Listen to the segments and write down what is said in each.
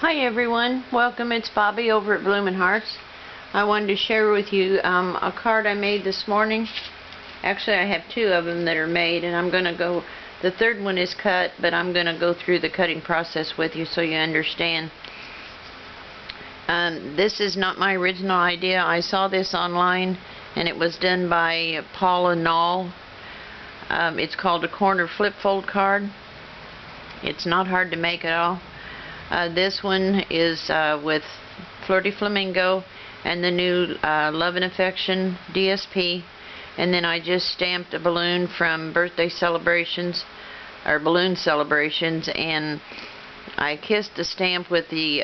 Hi everyone, welcome. It's Bobby over at Bloomin' Hearts. I wanted to share with you a card I made this morning. Actually, I have two of them that are made, and I'm going to go, the third one is cut, but I'm going to go through the cutting process with you so you understand. This is not my original idea. I saw this online, and it was done by Paula Knoll. It's called a corner flip fold card. It's not hard to make at all. This one is with Flirty Flamingo and the new Love and Affection DSP, and then I just stamped a balloon from birthday celebrations or balloon celebrations, and I kissed the stamp with the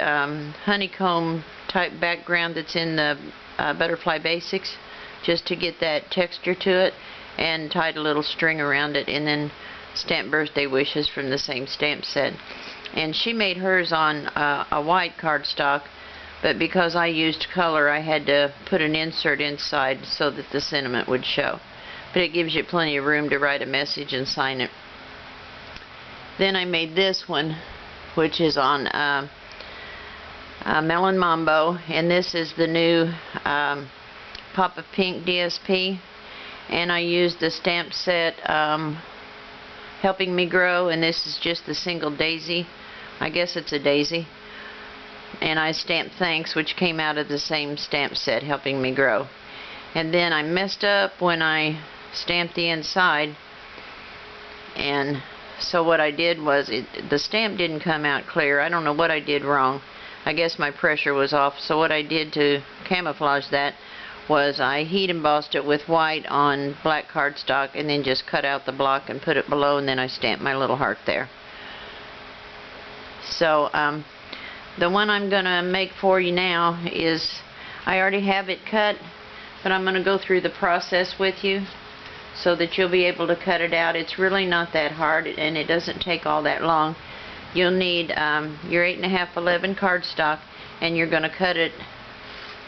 honeycomb type background that's in the Butterfly Basics, just to get that texture to it, and tied a little string around it, and then stamped birthday wishes from the same stamp set. And she made hers on a white cardstock, but because I used color, I had to put an insert inside so that the sentiment would show. But it gives you plenty of room to write a message and sign it. Then I made this one, which is on Melon Mambo, and this is the new Pop of Pink DSP, and I used the stamp set Helping Me Grow, and this is just the single daisy. I guess it's a daisy. And I stamped Thanks, which came out of the same stamp set, Helping Me Grow. And then I messed up when I stamped the inside, and so what I did was, the stamp didn't come out clear. I don't know what I did wrong. I guess my pressure was off. So what I did to camouflage that was I heat embossed it with white on black cardstock, and then just cut out the block and put it below, and then I stamped my little heart there. So the one I'm going to make for you now is, I already have it cut, but I'm going to go through the process with you so that you'll be able to cut it out. It's really not that hard, and it doesn't take all that long. You'll need your 8.5x11 cardstock, and you're going to cut it.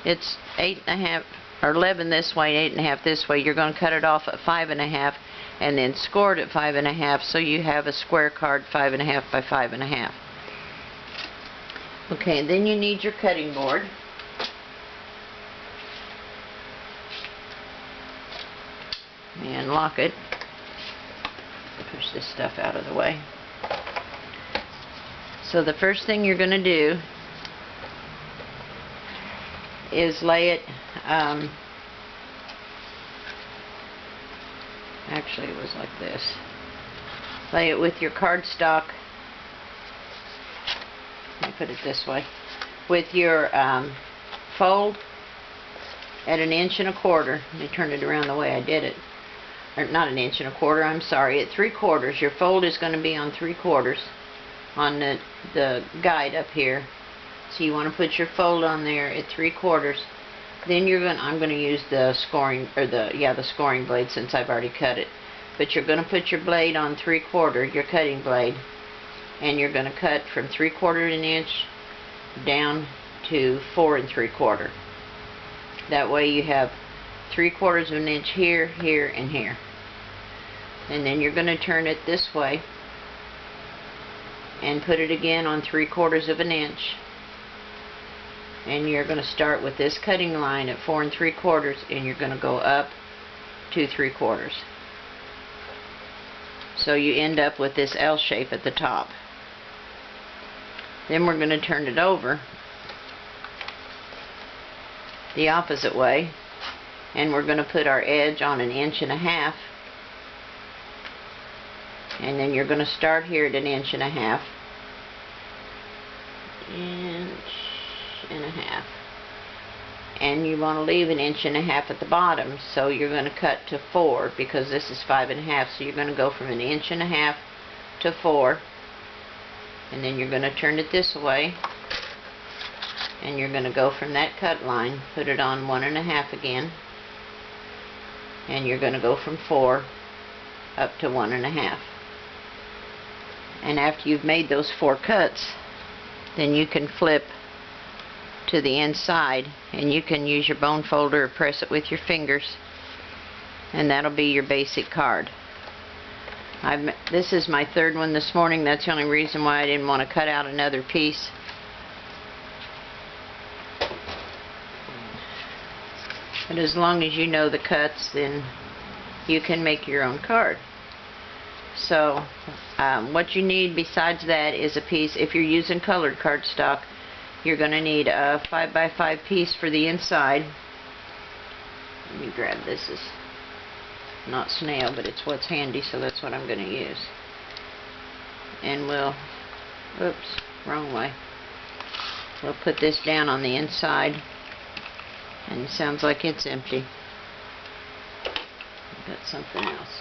It's 8.5 or 11 this way, 8.5 this way. You're going to cut it off at 5.5, and then score it at 5.5, so you have a square card 5.5 by 5.5. Okay, then you need your cutting board. And lock it. Push this stuff out of the way. So the first thing you're going to do is lay it, actually it was like this. Lay it with your cardstock. Let me put it this way. With your fold at 1.25 inches. Let me turn it around the way I did it. Or not 1.25 inches, I'm sorry, at 3/4. Your fold is going to be on 3/4 on the guide up here. So you want to put your fold on there at 3/4. Then I'm going to use the scoring, or the scoring blade, since I've already cut it. But you're going to put your blade on 3/4, your cutting blade, and you're going to cut from 3/4 inch down to 4 3/4. That way you have 3/4 inch here, here, and here. And then you're going to turn it this way and put it again on 3/4 inch. And you're going to start with this cutting line at 4 3/4, and you're going to go up to 3/4. So you end up with this L shape at the top. Then we're going to turn it over the opposite way, and we're going to put our edge on 1.5 inches, and then you're going to start here at 1.5 inches, 1.5 inches, and you want to leave 1.5 inches at the bottom, so you're going to cut to 4, because this is 5.5, so you're going to go from 1.5 inches to 4, and then you're going to turn it this way, and you're going to go from that cut line, put it on 1.5 again, and you're going to go from 4 up to 1.5. And after you've made those 4 cuts, then you can flip to the inside, and you can use your bone folder or press it with your fingers, and that'll be your basic card. This is my third one this morning. That's the only reason why I didn't want to cut out another piece. But as long as you know the cuts, then you can make your own card. So what you need besides that is a piece. If you're using colored cardstock, you're going to need a 5x5 piece for the inside. Let me grab this. Is not snail, but it's what's handy, so that's what I'm going to use. And we'll, oops, wrong way. We'll put this down on the inside, and it sounds like it's empty. I've got something else.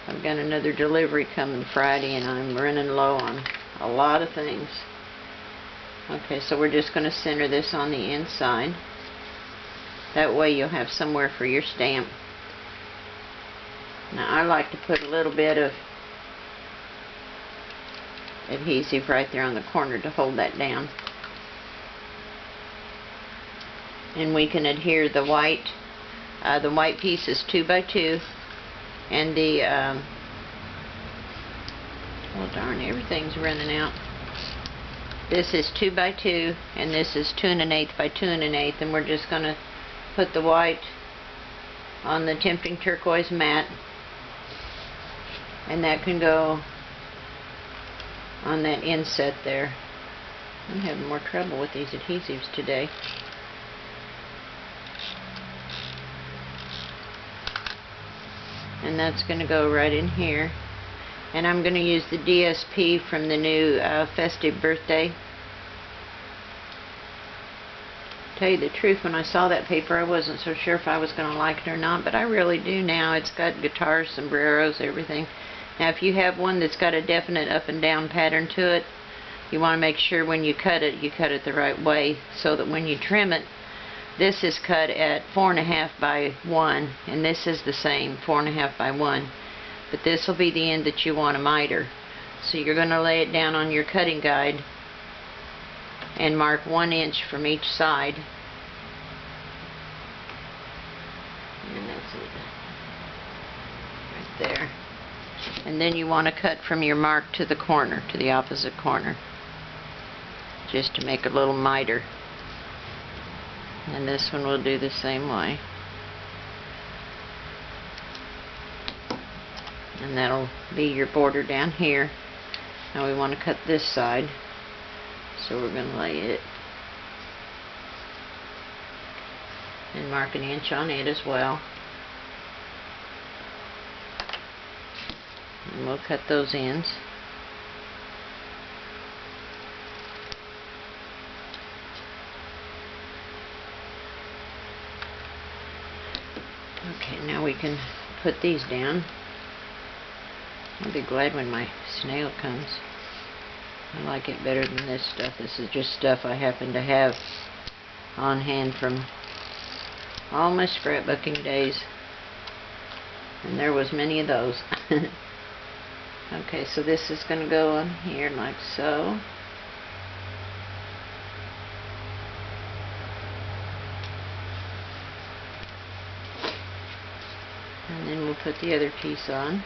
I've got another delivery coming Friday, and I'm running low on a lot of things. Okay, so we're just going to center this on the inside. That way you'll have somewhere for your stamp. Now I like to put a little bit of adhesive right there on the corner to hold that down. And we can adhere the white piece is 2x2, and the oh darn, everything's running out. This is 2x2, and this is 2 1/8 by 2 1/8, and we're just going to put the white on the Tempting Turquoise mat, and that can go on that inset there. I'm having more trouble with these adhesives today. And that's going to go right in here. And I'm going to use the DSP from the new Festive Birthday. Tell you the truth, when I saw that paper, I wasn't so sure if I was going to like it or not, but I really do now. It's got guitars, sombreros, everything. Now, if you have one that's got a definite up and down pattern to it, you want to make sure when you cut it the right way, so that when you trim it, this is cut at 4 1/2 by 1, and this is the same, 4 1/2 by 1. But this will be the end that you want to miter. So you're going to lay it down on your cutting guide and mark 1 inch from each side. And that's it. Right there. And then you want to cut from your mark to the corner, to the opposite corner, just to make a little miter. And this one will do the same way. And that'll be your border down here. Now we want to cut this side, so we're going to lay it and mark 1 inch on it as well. And we'll cut those ends. Okay, now we can put these down. I'll be glad when my snail comes. I like it better than this stuff. This is just stuff I happen to have on hand from all my scrapbooking days. And there was many of those. Okay, so this is going to go on here like so. And then we'll put the other piece on.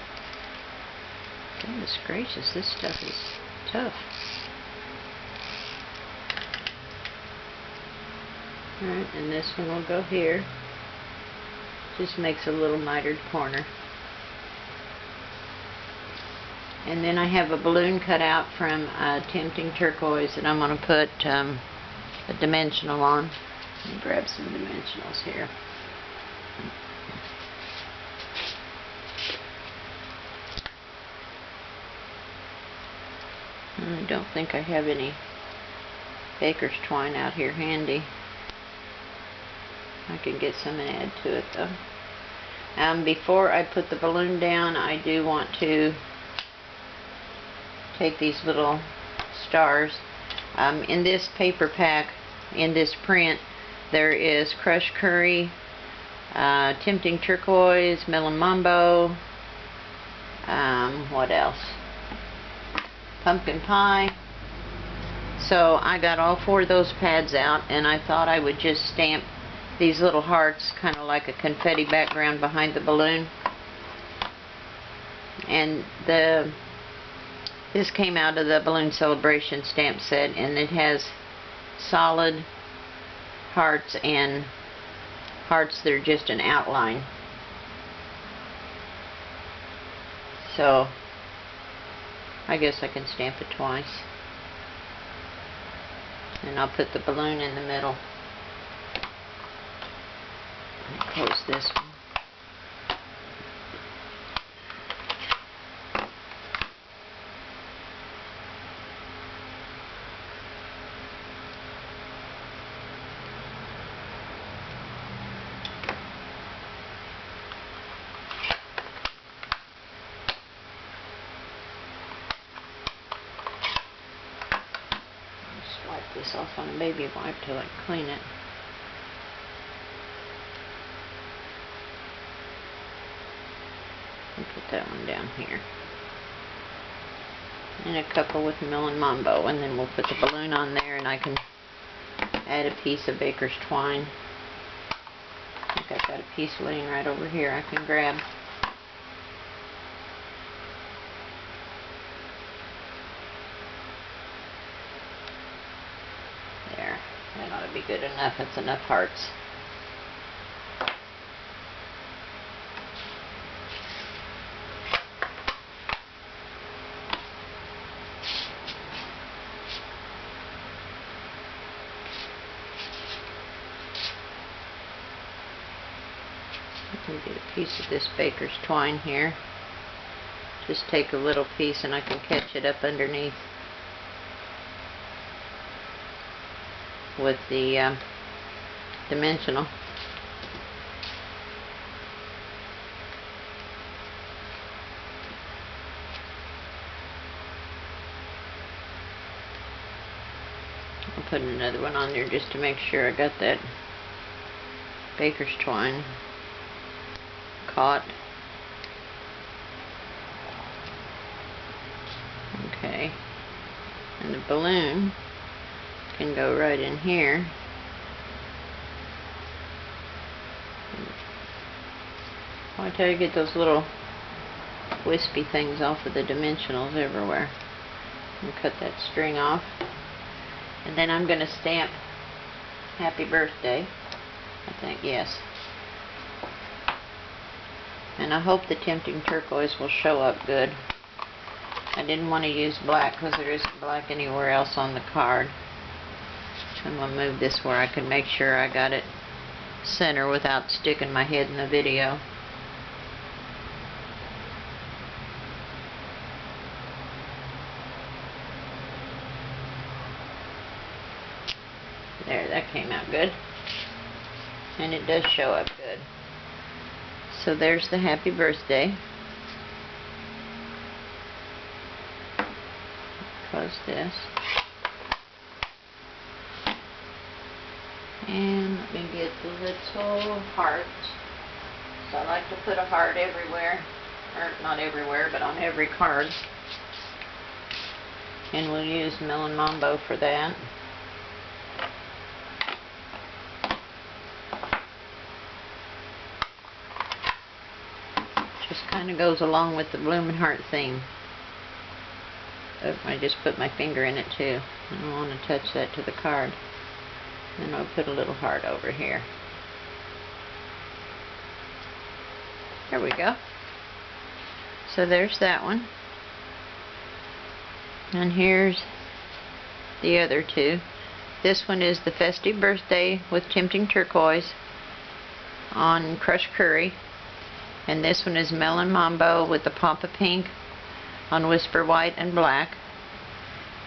Goodness gracious, this stuff is tough. Alright, and this one will go here. Just makes a little mitered corner. And then I have a balloon cut out from Tempting Turquoise that I'm going to put a dimensional on. Let me grab some dimensionals here. I don't think I have any baker's twine out here handy. I can get some and add to it though. Before I put the balloon down, I do want to take these little stars. In this paper pack, in this print, there is crushed curry, Tempting Turquoise, melon mambo, what else? Pumpkin pie. So I got all 4 of those pads out, and I thought I would just stamp these little hearts, kind of like a confetti background behind the balloon. And this came out of the Balloon Celebration stamp set, and it has solid hearts and hearts that are just an outline. So I guess I can stamp it twice. And I'll put the balloon in the middle. And close this one. Wipe this off on a baby wipe till I clean it. And put that one down here. And a couple with Melon Mambo, and then we'll put the balloon on there, and I can add a piece of baker's twine. I think I've got a piece laying right over here I can grab. There, that ought to be good enough. That's enough hearts. I can get a piece of this baker's twine here. Just take a little piece and I can catch it up underneath with the dimensional. I'll put another one on there just to make sure I got that baker's twine caught. Okay, and the balloon can go right in here. I tell you, get those little wispy things off of the dimensionals everywhere. And cut that string off. And then I'm going to stamp Happy Birthday. I think, yes. And I hope the Tempting Turquoise will show up good. I didn't want to use black because there isn't black anywhere else on the card. I'm going to move this where I can make sure I got it center without sticking my head in the video. There, that came out good. And it does show up good. So there's the Happy Birthday. Close this. And let me get the little heart. So I like to put a heart everywhere. Or not everywhere, but on every card. And we'll use Melon Mambo for that. Just kind of goes along with the Bloomin' Heart theme. Oh, I just put my finger in it too. I don't want to touch that to the card. And I'll put a little heart over here. There we go. So there's that one. And here's the other two. This one is the Festive Birthday with Tempting Turquoise on Crushed Curry. And this one is Melon Mambo with the Pampa Pink on Whisper White and Black.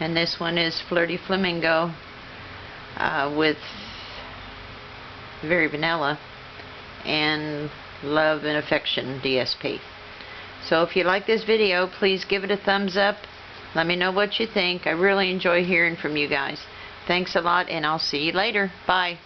And this one is Flirty Flamingo with Very Vanilla and Love and Affection DSP. So if you like this video, please give it a thumbs up. Let me know what you think. I really enjoy hearing from you guys. Thanks a lot, and I'll see you later. Bye.